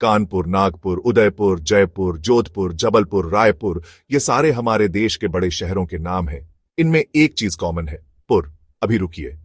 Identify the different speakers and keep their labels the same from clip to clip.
Speaker 1: कानपुर, नागपुर, उदयपुर, जयपुर, जोधपुर, जबलपुर, रायपुर, ये सारे हमारे देश के बड़े शहरों के नाम हैं। इनमें एक चीज कॉमन है, पुर। अभी रुकिए,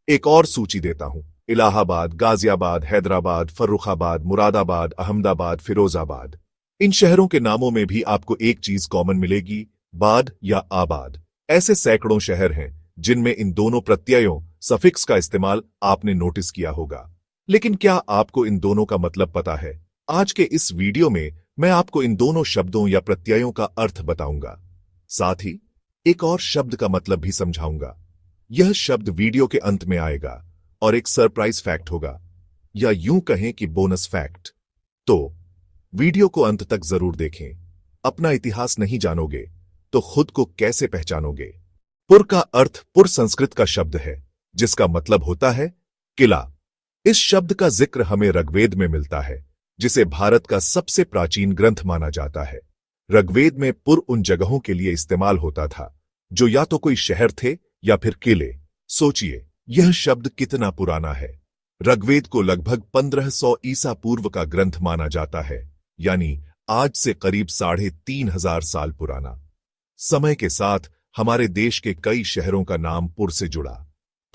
Speaker 1: एक और सूची देता हूं। इलाहाबाद, गाजियाबाद, हैदराबाद, फर्रुखाबाद, मुरादाबाद, अहमदाबाद, फिरोजाबाद। इन शहरों के नामों में भी आपको एक चीज कॉमन मिलेगी, बाद या आबाद। ऐसे सैकड़ों शहर हैं जिनमें इन दोनों प्रत्ययों सफिक्स का इस्तेमाल आपने नोटिस किया होगा। लेकिन क्या आपको इन दोनों का मतलब पता है? आज के इस वीडियो में मैं आपको इन दोनों शब्दों या प्रत्ययों का अर्थ बताऊंगा, साथ ही एक और शब्द का मतलब भी समझाऊंगा। यह शब्द वीडियो के अंत में आएगा और एक सरप्राइज फैक्ट होगा, या यूं कहें कि बोनस फैक्ट। तो वीडियो को अंत तक जरूर देखें। अपना इतिहास नहीं जानोगे तो खुद को कैसे पहचानोगे? पुर का अर्थ पुर संस्कृत का शब्द है, जिसका मतलब होता है किला। इस शब्द का जिक्र हमें ऋग्वेद में मिलता है, जिसे भारत का सबसे प्राचीन ग्रंथ माना जाता है। ऋग्वेद में पुर उन जगहों के लिए इस्तेमाल होता था जो या तो कोई शहर थे या फिर किले। सोचिए, यह शब्द कितना पुराना है। ऋग्वेद को लगभग 1500 ईसा पूर्व का ग्रंथ माना जाता है, यानी आज से करीब 3500 साल पुराना। समय के साथ हमारे देश के कई शहरों का नाम पुर से जुड़ा।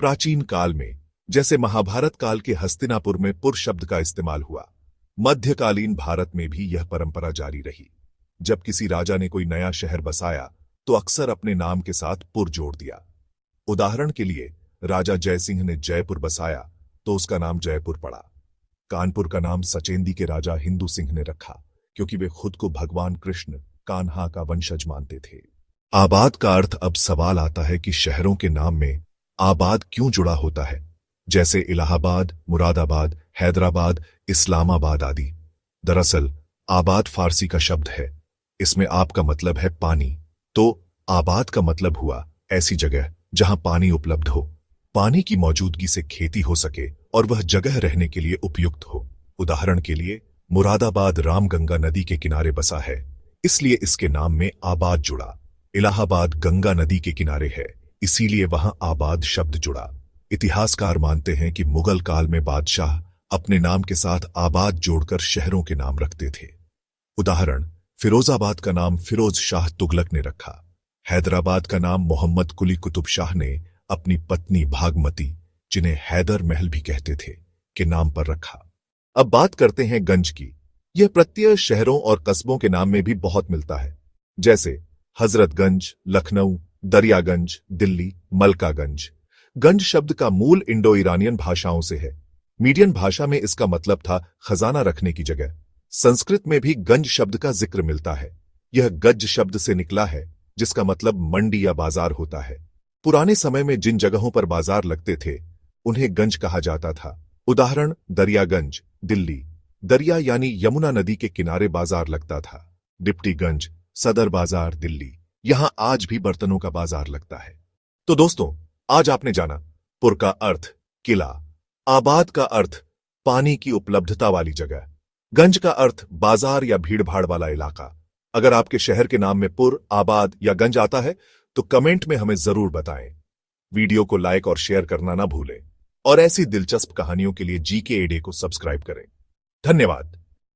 Speaker 1: प्राचीन काल में, जैसे महाभारत काल के हस्तिनापुर में पुर शब्द का इस्तेमाल हुआ, मध्यकालीन भारत में भी यह परंपरा जारी रही। जब किसी राजा ने कोई नया शहर बसाया तो अक्सर अपने नाम के साथ पुर जोड़ दिया। उदाहरण के लिए, राजा जयसिंह ने जयपुर बसाया तो उसका नाम जयपुर पड़ा। कानपुर का नाम सचेंदी के राजा हिंदू सिंह ने रखा, क्योंकि वे खुद को भगवान कृष्ण कान्हा का वंशज मानते थे। आबाद का अर्थ अब सवाल आता है कि शहरों के नाम में आबाद क्यों जुड़ा होता है, जैसे इलाहाबाद, मुरादाबाद, हैदराबाद, इस्लामाबाद आदि। दरअसल आबाद फारसी का शब्द है। इसमें आप का मतलब है पानी, तो आबाद का मतलब हुआ ऐसी जगह जहां पानी उपलब्ध हो, पानी की मौजूदगी से खेती हो सके और वह जगह रहने के लिए उपयुक्त हो। उदाहरण के लिए, मुरादाबाद रामगंगा नदी के किनारे बसा है, इसलिए इसके नाम में आबाद जुड़ा। इलाहाबाद गंगा नदी के किनारे है, इसीलिए वहां आबाद शब्द जुड़ा। इतिहासकार मानते हैं कि मुगल काल में बादशाह अपने नाम के साथ आबाद जोड़कर शहरों के नाम रखते थे। उदाहरण, फिरोजाबाद का नाम फिरोज शाह तुगलक ने रखा। हैदराबाद का नाम मोहम्मद कुली कुतुब शाह ने अपनी पत्नी भागमती, जिन्हें हैदर महल भी कहते थे, के नाम पर रखा। अब बात करते हैं गंज की। यह प्रत्यय शहरों और कस्बों के नाम में भी बहुत मिलता है, जैसे हजरतगंज लखनऊ, दरियागंज दिल्ली, मलकागंज। गंज शब्द का मूल इंडो ईरानियन भाषाओं से है। मीडियन भाषा में इसका मतलब था खजाना रखने की जगह। संस्कृत में भी गंज शब्द का जिक्र मिलता है। यह गज शब्द से निकला है, जिसका मतलब मंडी या बाजार होता है। पुराने समय में जिन जगहों पर बाजार लगते थे उन्हें गंज कहा जाता था। उदाहरण, दरियागंज दिल्ली, दरिया यानी यमुना नदी के किनारे बाजार लगता था। डिप्टीगंज सदर बाजार दिल्ली, यहां आज भी बर्तनों का बाजार लगता है। तो दोस्तों, आज आपने जाना पुर का अर्थ किला, आबाद का अर्थ पानी की उपलब्धता वाली जगह, गंज का अर्थ बाजार या भीड़भाड़ वाला इलाका। अगर आपके शहर के नाम में पुर, आबाद या गंज आता है तो कमेंट में हमें जरूर बताएं। वीडियो को लाइक और शेयर करना ना भूलें और ऐसी दिलचस्प कहानियों के लिए जीके एडे को सब्सक्राइब करें। धन्यवाद।